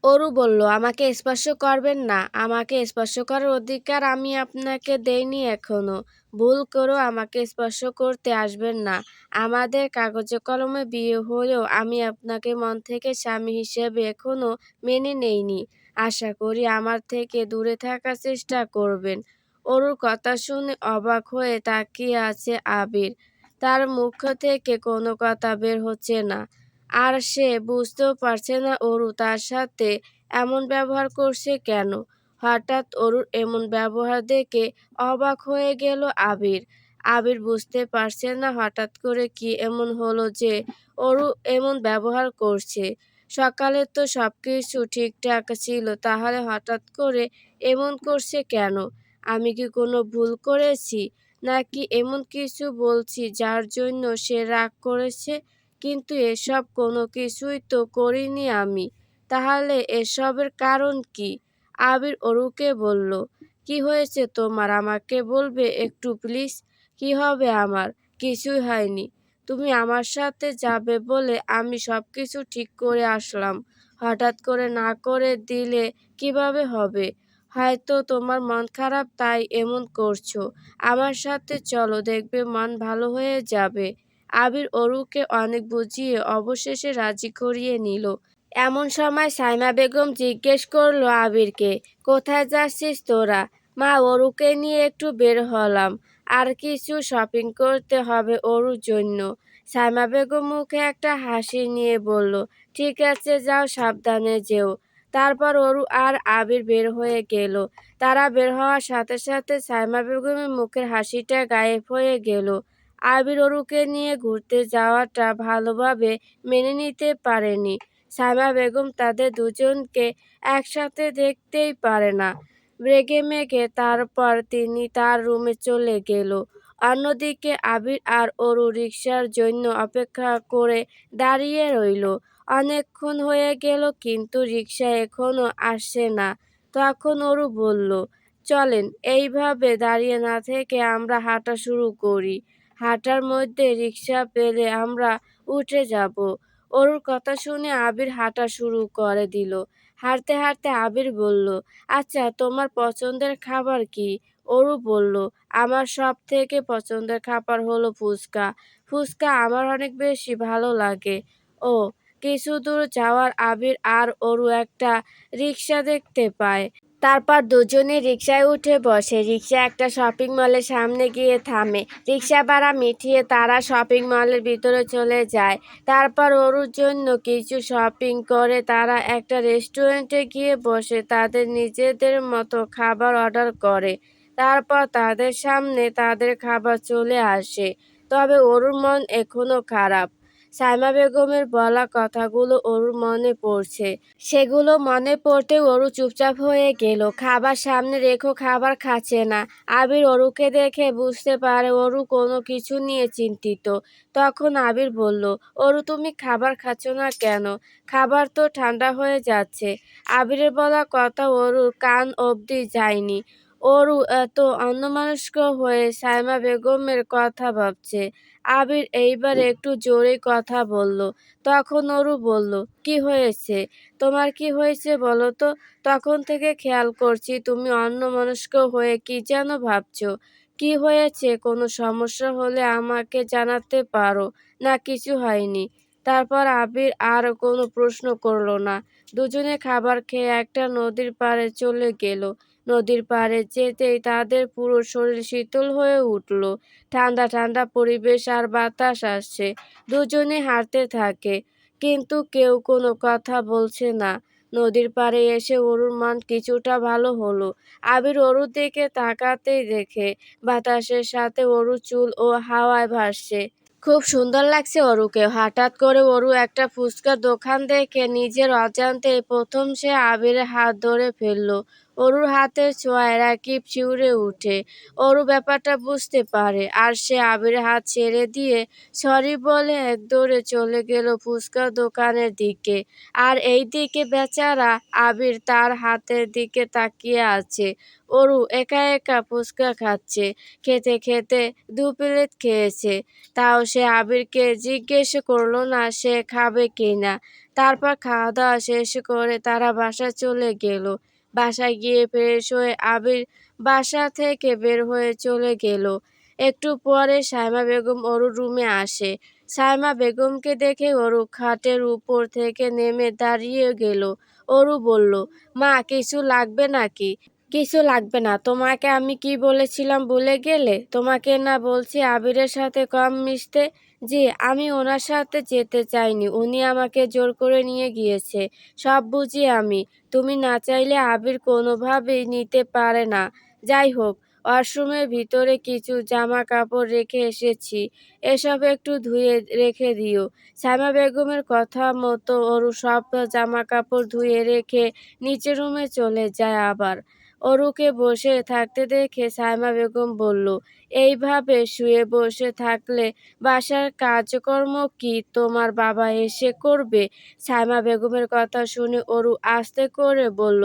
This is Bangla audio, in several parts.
অরু বলল, আমাকে স্পর্শ করবেন না। আমাকে স্পর্শ করার অধিকার আমি আপনাকে দেইনি এখনো। ভুল করেও আমাকে স্পর্শ করতে আসবেন না। আমাদের কাগজে কলমে বিয়ে হলেও আমি আপনাকে মন থেকে স্বামী হিসেবে এখনো মেনে নেইনি। আশা করি আমার থেকে দূরে থাকার চেষ্টা করবেন। অরুর কথা শুনে অবাক হয়ে তাকিয়ে আছে আবির। তার মুখ থেকে কোনো কথা বের হচ্ছে না। আর সে বুঝতেও পারছে না অরু তার সাথে এমন ব্যবহার করছে কেন। হঠাৎ অরুর এমন ব্যবহার দেখে অবাক হয়ে গেল আবির। আবির বুঝতে পারছে না হঠাৎ করে কি এমন হলো যে অরু এমন ব্যবহার করছে। সকালে তো সবকিছু ঠিকঠাক ছিল, তাহলে হঠাৎ করে এমন করছে কেন? আমি কি কোনো ভুল করেছি, নাকি এমন কিছু বলছি যার জন্য সে রাগ করেছে? কিন্তু এসব কোনো কিছুই তো করিনি আমি। তাহলে এসবের কারণ কি? আবির অরুকে বলল, কি হয়েছে তোমার আমাকে বলবে একটু প্লিজ? কি হবে আমার? কিছুই হয়নি। তুমি আমার সাথে যাবে বলে আমি সবকিছু ঠিক করে আসলাম। হঠাৎ করে না করে দিলে কিভাবে হবে? হয়তো তোমার মন খারাপ তাই এমন করছো। আমার সাথে চলো, দেখবে মন ভালো হয়ে যাবে। আবির অরুকে অনেক বুঝিয়ে অবশেষে রাজি করিয়ে নিল। এমন সময় সাইমা বেগম জিজ্ঞেস করলো আবিরকে, কোথায় যাচ্ছিস তোরা? মা, অরুকে নিয়ে একটু বের হলাম। আর কিছু শপিং করতে হবে অরুর জন্য। সাইমা বেগম মুখে একটা হাসি নিয়ে বলল, ঠিক আছে যাও, সাবধানে যেও। তারপর অরু আর আবির বের হয়ে গেল। তারা বের হওয়ার সাথে সাথে সাইমা বেগমের মুখের হাসিটা গায়েব হয়ে গেল। আবির অরুকে নিয়ে ঘুরতে যাওয়াটা ভালোভাবে মেনে নিতে পারেনি। সাইমা বেগম তাদের দুজনকে একসাথে দেখতেই পারে না। রেগেমেগে তারপর তিনি তার রুমে চলে গেল। অন্যদিকে আবির আর অরু রিকশার জন্য অপেক্ষা করে দাঁড়িয়ে রইল। অনেকক্ষণ হয়ে গেল কিন্তু রিকশা এখনো আসছে না। তখন অরু বলল, চলেন, এইভাবে দাঁড়িয়ে না থেকে আমরা হাঁটা শুরু করি। হাঁটার মধ্যে রিকশা পেলে আমরা উঠে যাব। অরুর কথা শুনে আবির হাঁটা শুরু করে দিল। হাঁটতে হাঁটতে আবির বলল, আচ্ছা তোমার পছন্দের খাবার কি? অরু বলল, আমার সব থেকে পছন্দের খাবার হলো ফুচকা। ফুচকা আমার অনেক বেশি ভালো লাগে। ও, কিছু দূর যাওয়ার আবির আর অরু একটা রিকশা দেখতে পায়। তারপর দুজনে রিকশায় উঠে বসে। রিকশা একটা শপিং মলের সামনে গিয়ে থামে। রিকশা ভাড়া মিটিয়ে তারা শপিং মলের ভিতরে চলে যায়। তারপর অরুর জন্য কিছু শপিং করে তারা একটা রেস্টুরেন্টে গিয়ে বসে তাদের নিজেদের মতো খাবার অর্ডার করে। তারপর তাদের সামনে তাদের খাবার চলে আসে। তবে অরুর মন এখনো খারাপ। সাইমা বেগমের বলা কথাগুলো অরুর মনে পড়ছে। সেগুলো মনে পড়তেই অরু চুপচাপ হয়ে গেল। খাবার সামনে রেখেও খাবার খাচ্ছে না। আবির অরুকে দেখে বুঝতে পারে অরু কোনো কিছু নিয়ে চিন্তিত। তখন আবির বলল, অরু তুমি খাবার খাচ্ছ না কেন? খাবার তো ঠান্ডা হয়ে যাচ্ছে। আবিরের বলা কথা অরুর কান অবধি যায়নি। অরু এত অন্যমনস্ক হয়ে সাইমা বেগমের কথা ভাবছে। আবির এইবার একটু জোরেই কথা বলল। তখন অরু বলল, কি হয়েছে? তোমার কি হয়েছে বলো তো? তখন থেকে খেয়াল করছি তুমি অন্যমনস্ক হয়ে কি যেন ভাবছো। কি হয়েছে? কোনো সমস্যা হলে আমাকে জানাতে পারো। না, কিছু হয়নি। তারপর আবির আর কোনো প্রশ্ন করলো না। দুজনে খাবার খেয়ে একটা নদীর পাড়ে চলে গেল। নদীর পাড়ে যেতেই তাদের পুরো শরীর শীতল হয়ে উঠল। ঠান্ডা ঠান্ডা পরিবেশ আর বাতাস আসছে। দুজনে হাঁটতে থাকে, কিন্তু কেউ কোনো কথা বলছে না। নদীর পাড়ে এসে অরুর মন কিছুটা ভালো হলো। আবির অরুর দিকে তাকাতেই দেখে বাতাসের সাথে অরুর চুল ও হাওয়ায় ভাসছে। খুব সুন্দর লাগছে অরুকে। হঠাৎ করে অরু একটা ফুচকার দোকান দেখে নিজের অজান্তেই প্রথম সে আবিরের হাত ধরে ফেললো। অরুর হাতের ছোঁয়ায় রাকিব শিউরে উঠে। অরু ব্যাপারটা বুঝতে পারে আর সে আবিরের হাত ছেড়ে দিয়ে সরি বলে এক দৌড়ে চলে গেল ফুচকার দোকানের দিকে। আর এইদিকে বেচারা আবির তার হাতের দিকে তাকিয়ে আছে। অরু একা একা ফুচকা খাচ্ছে। খেতে খেতে 2 প্লেট খেয়েছে। তাও সে আবিরকে জিজ্ঞেস করলো না সে খাবে কিনা। তারপর খাওয়া দাওয়া শেষ করে তারা বাসায় চলে গেল। বাসায় গিয়ে ফ্রেশ হয়ে আবির বাসা থেকে বের হয়ে চলে গেল। একটু পরে সাইমা বেগম অরুর রুমে আসে। সাইমা বেগমকে দেখে অরু খাটের উপর থেকে নেমে দাঁড়িয়ে গেল। অরু বলল, মা কিছু লাগবে নাকি? কিছু লাগবে না। তোমাকে আমি কি বলেছিলাম ভুলে গেলে? তোমাকে না বলছি আবিরের সাথে কম মিশতে? জি, আমি ওনার সাথে যেতে চাইনি। উনি আমাকে জোর করে নিয়ে গিয়েছে। সব বুঝি আমি। তুমি না চাইলে আবির কোনোভাবেই নিতে পারে না। যাই হোক, ওয়াশরুমের ভিতরে কিছু জামা কাপড় রেখে এসেছি। এসব একটু ধুয়ে রেখে দিও। সাইমা বেগমের কথা মতো অরু সব জামা কাপড় ধুয়ে রেখে নিচের রুমে চলে যায় আবার। অরুকে বসে থাকতে দেখে সাইমা বেগম বলল, এইভাবে শুয়ে বসে থাকলে বাসার কাজকর্ম কি তোমার বাবা এসে করবে? সাইমা বেগমের কথা শুনে অরু আস্তে করে বলল,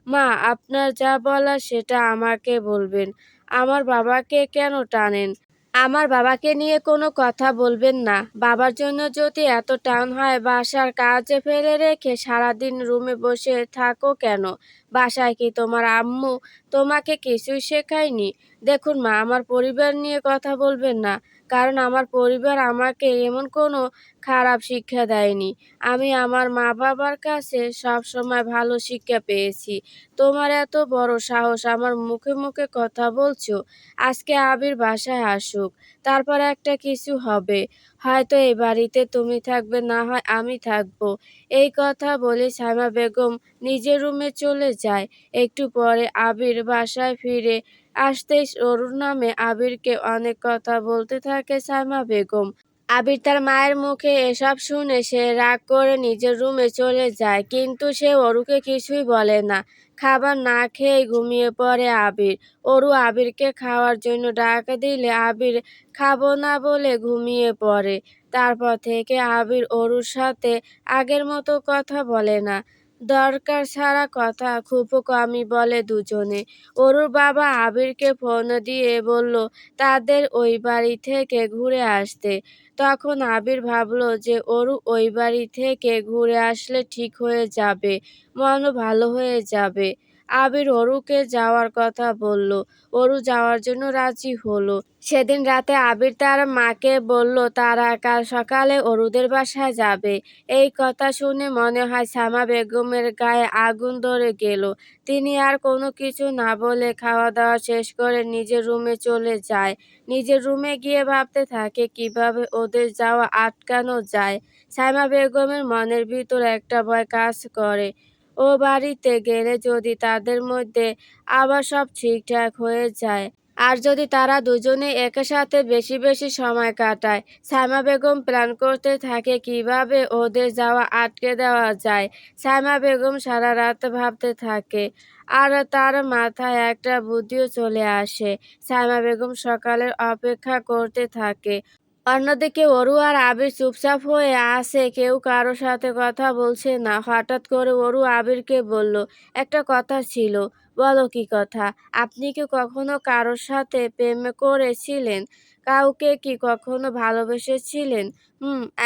মা আপনার যা বলার সেটা আমাকে বলবেন। আমার বাবাকে কেন টানেন? আমার বাবাকে নিয়ে কোনো কথা বলবেন না। বাবার জন্য যদি এত টান হয় বাসার কাজ ফেলে রেখে সারাদিন রুমে বসে থাকো কেন? বাসায় কি তোমার আম্মু তোমাকে কিছুই শেখায়নি? দেখুন মা, আমার পরিবার নিয়ে কথা বলবেন না। কারণ আমার পরিবার আমাকে এমন কোনো খারাপ শিক্ষা দেয়নি। আমি আমার মা বাবার কাছে সবসময় ভালো শিক্ষা পেয়েছি। তোমার এত বড় সাহস আমার মুখে মুখে কথা বলছো? আজকে আবির বাসায় আসুক, তারপর একটা কিছু হবে। হয়তো এই বাড়িতে তুমি থাকবে, না হয় আমি থাকবো। এই কথা বলে সাইমা বেগম নিজের রুমে চলে যায়। একটু পরে আবির বাসায় ফিরে আসতেই অরুর নামে আবিরকে অনেক কথা বলতে থাকে সাইমা বেগম। আবির তার মায়ের মুখে এসব শুনে সে রাগ করে নিজের রুমে চলে যায়, কিন্তু সে অরুকে কিছুই বলে না। খাবার না খেয়েই ঘুমিয়ে পড়ে আবির। অরু আবিরকে খাওয়ার জন্য ডাক দিলে আবির খাবো না বলে ঘুমিয়ে পড়ে। তারপর থেকে আবির অরুর সাথে আগের মতো কথা বলে না। দরকার ছাড়া কথা খুব কমই বলে দুজনে। অরুর বাবা আবিরকে ফোন দিয়ে বলল তাদের ওই বাড়ি থেকে ঘুরে আসতে। তখন আবির ভাবল যে অরু ওই বাড়ি থেকে ঘুরে আসলে ঠিক হয়ে যাবে, মনও ভালো হয়ে যাবে। আবির অরুকে যাওয়ার কথা বলল। অরু যাওয়ার জন্য রাজি হলো। সেদিন রাতে আবির তার মাকে বলল তারা কাল সকালে অরুদের বাসায় যাবে। এই কথা শুনে মনে হয় সামা বেগমের গায়ে আগুন ধরে গেল। তিনি আর কোনো কিছু না বলে খাওয়া দাওয়া শেষ করে নিজের রুমে চলে যায়। নিজের রুমে গিয়ে ভাবতে থাকে কিভাবে ওদের যাওয়া আটকানো যায়। সাইমা বেগমের মনের ভিতর একটা ভয় কাজ করে। ও বাড়িতে গেলে যদি তাদের মধ্যে আবার সব ঠিকঠাক হয়ে যায়, আর যদি তারা দুজনে একসাথে বেশি বেশি সময় কাটায়। সাইমা বেগম প্ল্যান করতে থাকে কিভাবে ওদের যাওয়া আটকে দেওয়া যায়। সাইমা বেগম সারা রাত ভাবতে থাকে, আর তার মাথায় একটা বুদ্ধিও চলে আসে। সাইমা বেগম সকালের অপেক্ষা করতে থাকে। অন্যদিকে অরু আর আবির চুপচাপ হয়ে আছে, কেউ কারো সাথে কথা বলছে না। হঠাৎ করে অরু আবিরকে বলল, একটা কথা ছিল। বলো কি কথা? আপনি কি কখনো কারোর সাথে প্রেম করেছিলেন? কাউকে কি কখনো ভালোবেসেছিলেন?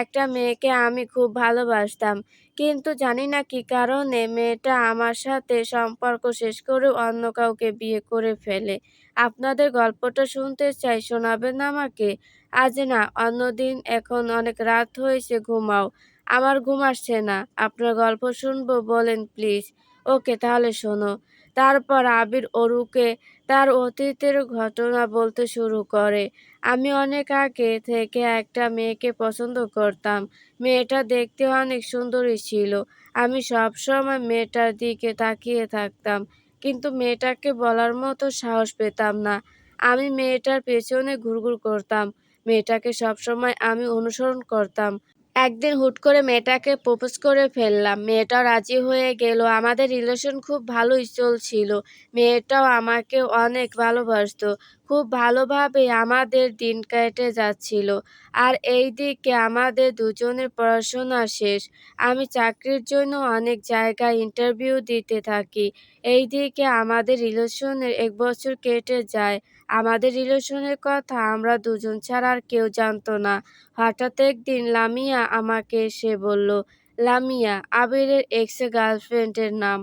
একটা মেয়েকে আমি খুব ভালোবাসতাম, কিন্তু জানি না কি কারণে মেয়েটা আমার সাথে সম্পর্ক শেষ করে অন্য কাউকে বিয়ে করে ফেলে। আপনাদের গল্পটা শুনতে চাই, শোনাবেন আমাকে? আজ না, অন্যদিন। এখন অনেক রাত হয়েছে, ঘুমাও। আমার ঘুম আসছে না। আপনার গল্প শুনবো, বলেন প্লিজ। ওকে, তাহলে শোনো। তারপর আবির অরুকে তার অতীতের ঘটনা বলতে শুরু করে। আমি অনেক আগে থেকে একটা মেয়েকে পছন্দ করতাম। মেয়েটা দেখতে অনেক সুন্দরী ছিল। আমি সবসময় মেয়েটার দিকে তাকিয়ে থাকতাম, কিন্তু মেয়েটাকে বলার মতো সাহস পেতাম না। আমি মেয়েটার পেছনে ঘুরঘুর করতাম। মেয়েটাকে সবসময় আমি অনুসরণ করতাম। একদিন হুট করে মেয়েটাকে প্রপোজ করে ফেললাম। মেয়েটাও রাজি হয়ে গেল। আমাদের রিলেশন খুব ভালোই চলছিল। মেয়েটাও আমাকে অনেক ভালোবাসতো। খুব ভালোভাবে আমাদের দিন কেটে যাচ্ছিল। আর এইদিকে আমাদের দুজনের পড়াশোনা শেষ। আমি চাকরির জন্য অনেক জায়গায় ইন্টারভিউ দিতে থাকি। এইদিকে আমাদের রিলেশনের 1 বছর কেটে যায়। আমাদের রিলেশনের কথা আমরা দুজন ছাড়া আর কেউ জানতো না। হঠাৎ একদিন লামিয়া আমাকে এসে বলল, লামিয়া, আবিরের এক্স গার্লফ্রেন্ডের নাম।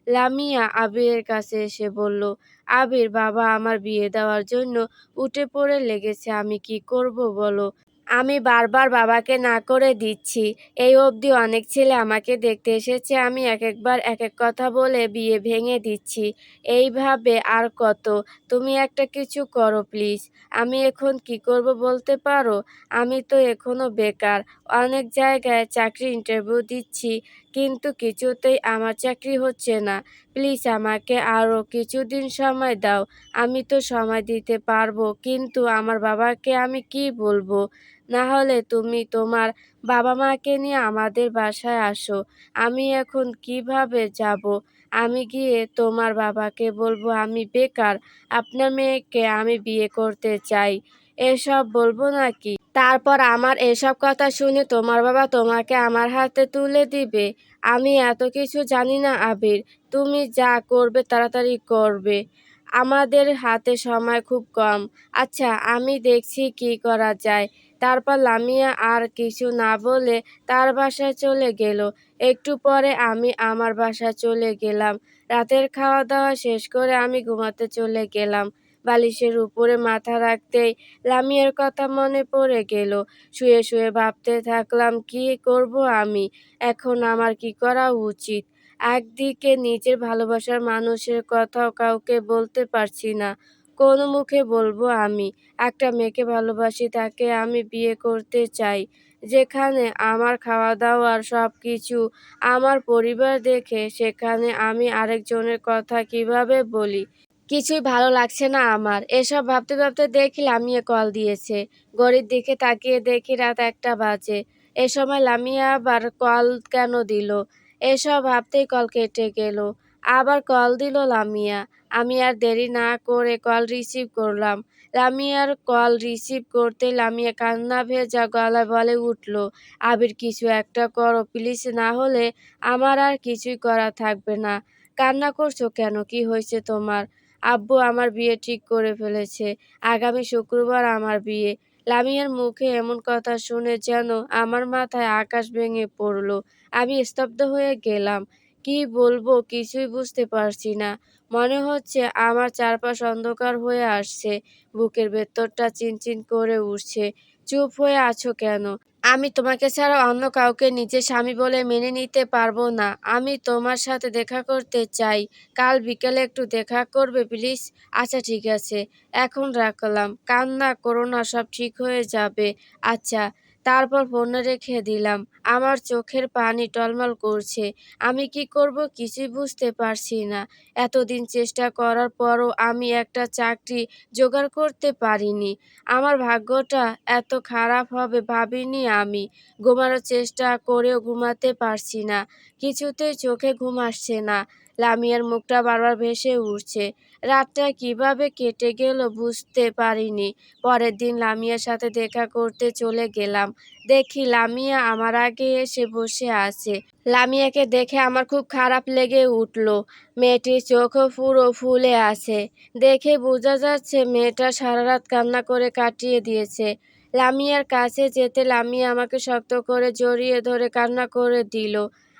লামিয়া আবিরের কাছে এসে বলল, আবির, বাবা আমার বিয়ে দেওয়ার জন্য উঠে পড়ে লেগেছে, আমি কি করব বলো? আমি বারবার বাবাকে না করে দিচ্ছি। এই অবধি অনেক ছেলে আমাকে দেখতে এসেছে, আমি একেকবার একেক কথা বলে বিয়ে ভেঙে দিচ্ছি। এইভাবে আর কত? তুমি একটা কিছু করো প্লিজ। আমি এখন কি করব বলতে পারো? আমি তো এখনো বেকার। অনেক জায়গায় চাকরির ইন্টারভিউ দিচ্ছি, কিন্তু কিছুতেই আমার চাকরি হচ্ছে না। প্লিজ আমাকে আরও কিছুদিন সময় দাও। আমি তো সময় দিতে পারবো, কিন্তু আমার বাবাকে আমি কি বলবো? না হলে তুমি তোমার বাবা-মাকে নিয়ে আমাদের বাসায় আসো। আমি এখন কিভাবে যাব? আমি গিয়ে তোমার বাবাকে বলবো আমি বেকার, আপনার মেয়েকে আমি বিয়ে করতে চাই। এসব বলবো নাকি? তারপর আমার এসব কথা শুনে তোমার বাবা তোমাকে আমার হাতে তুলে দিবে? আমি এত কিছু জানি না আবির। তুমি যা করবে তাড়াতাড়ি করবে। আমাদের হাতে সময় খুব কম। আচ্ছা, আমি দেখছি কি করা যায়। তারপর লামিয়া আর কিছু না বলে তার বাসায় চলে গেল। একটু পরে আমি আমার বাসায় চলে গেলাম। রাতের খাওয়া-দাওয়া শেষ করে আমি ঘুমাতে চলে গেলাম। বালিশের উপরে মাথা রাখতেই লামিয়ার কথা মনে পড়ে গেল। শুয়ে শুয়ে ভাবতে থাকলাম, কি করব আমি? এখন আমার কি করা উচিত? একদিকে নিজের ভালোবাসার মানুষের কথাও কাউকে বলতে পারছি না। কোন মুখে বলবো আমি? একটা মেয়েকে ভালোবাসি, তাকে আমি বিয়ে করতে চাই। যেখানে আমার খাওয়া-দাওয়ার সবকিছু আমার পরিবার দেখে, সেখানে আমি আরেকজনের কথা কিভাবে বলি? কিছুই ভালো লাগছে না আমার। এসব ভাবতে ভাবতে দেখি লামিয়া কল দিয়েছে। ঘড়ির দিকে তাকিয়ে দেখি রাত ১টা বাজে। এ সময় লামিয়া আবার কল কেন দিল? এসব ভাবতেই কল কেটে গেল। আবার কল দিল লামিয়া। আমি আর দেরি না করে কল রিসিভ করলাম। লামিয়ার কল রিসিভ করতেই লামিয়া কান্না ভেজা গলায় বলে উঠল, আবির, কিছু একটা করো প্লিজ, না হলে আমার আর কিছুই করা থাকবে না। কান্না করছো কেন? কি হয়েছে তোমার? আব্বু আমার বিয়ে ঠিক করে ফেলেছে। আগামী শুক্রবার আমার বিয়ে। লামিয়ার মুখে এমন কথা শুনে যেন আমার মাথায় আকাশ ভেঙে পড়ল। আমি স্তব্ধ হয়ে গেলাম। কি বলবো কিছুই বুঝতে পারছি না। মনে হচ্ছে আমার চারপাশ অন্ধকার হয়ে আসছে। বুকের ভেতরটা চিনচিন করে উঠছে। চুপ হয়ে আছো কেন? আমি তোমাকে ছাড়া অন্য কাউকে নিজের স্বামী বলে মেনে নিতে পারবো না। আমি তোমার সাথে দেখা করতে চাই। কাল বিকেলে একটু দেখা করবে প্লিজ? আচ্ছা ঠিক আছে। এখন রাখলাম। কান্না করো না, সব ঠিক হয়ে যাবে। আচ্ছা। তারপর ফোন রেখে দিলাম। আমার চোখের পানি টলমল করছে। আমি কি করব কিছুই বুঝতে পারছি না। এতদিন চেষ্টা করার পরও আমি একটা চাকরি জোগাড় করতে পারিনি। আমার ভাগ্যটা এত খারাপ হবে ভাবিনি আমি। ঘুমানোর চেষ্টা করেও ঘুমাতে পারছি না। কিছুতেই চোখে ঘুম আসছে না। লামিয়ার মুখটা বারবার ভেসে উঠছে। রাতটা কিভাবে কেটে গেল বুঝতে পারিনি। পরের দিন লামিয়ার সাথে দেখা করতে চলে গেলাম। দেখি লামিয়া আমার আগে এসে বসে আছে। লামিয়াকে দেখে আমার খুব খারাপ লেগে উঠল। মেয়েটির চোখও পুরো ফুলে আছে। দেখে বোঝা যাচ্ছে মেয়েটা সারা রাত কান্না করে কাটিয়ে দিয়েছে। লামিয়ার কাছে যেতে লামিয়া আমাকে শক্ত করে জড়িয়ে ধরে কান্না করে দিল।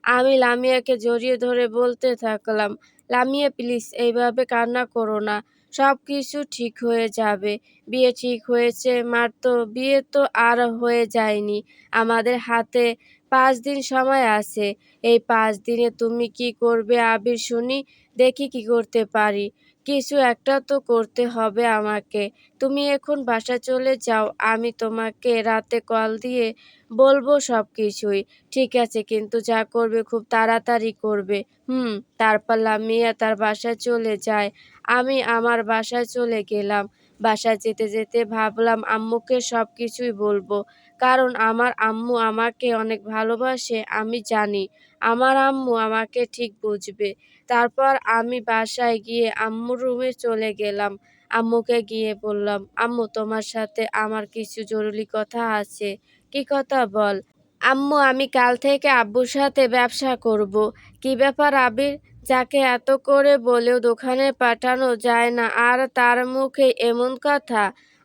আমি লামিয়াকে জড়িয়ে ধরে বলতে থাকলাম, লামিয়া প্লিজ এইভাবে কান্না করো না। সব কিছু ঠিক হয়ে যাবে। বিয়ে ঠিক হয়েছে মাত্র, বিয়ে তো আর হয়ে যায়নি। আমাদের হাতে ৫ দিন সময় আছে। এই ৫ দিনে তুমি কি করবে আবির শুনি? দেখি কি করতে পারি। কিছু একটা তো করতে হবে আমাকে। তুমি এখন বাসায় চলে যাও। আমি তোমাকে রাতে কল দিয়ে বলবো সবকিছুই। ঠিক আছে, কিন্তু যা করবে খুব তাড়াতাড়ি করবে। হুম। তারপর লামিয়া তার বাসায় চলে যায়। আমি আমার বাসায় চলে গেলাম। বাসায় যেতে যেতে ভাবলাম আম্মুকে সবকিছুই বলবো। কারণ আমার আম্মু আমাকে অনেক ভালোবাসে, আমি জানি। আমার আম্মু আমাকে ঠিক বুঝবে। তারপর আমি বাসায় গিয়ে আম্মুর রুমে চলে গেলাম। আম্মুকে গিয়ে বললাম, আম্মু, তোমার সাথে আমার কিছু জরুরি কথা আছে। কি কথা বল? আম্মু, আমি কাল থেকে আব্বুর সাথে ব্যবসা করব। কি ব্যাপার আবির? যাকে এত করে বলেও দোকানে পাঠানো যায় না, আর তার মুখে এমন কথা?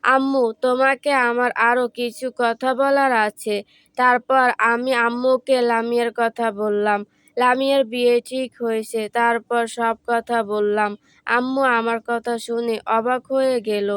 আম্মু, তোমাকে আমার আরো কিছু কথা বলার আছে। তারপর আমি আম্মুকে লামিয়ার কথা বললাম। লামিয়ার বিয়ে ঠিক হয়েছে। তারপর সব কথা বললাম। আম্মু আমার কথা শুনে অবাক হয়ে গেল।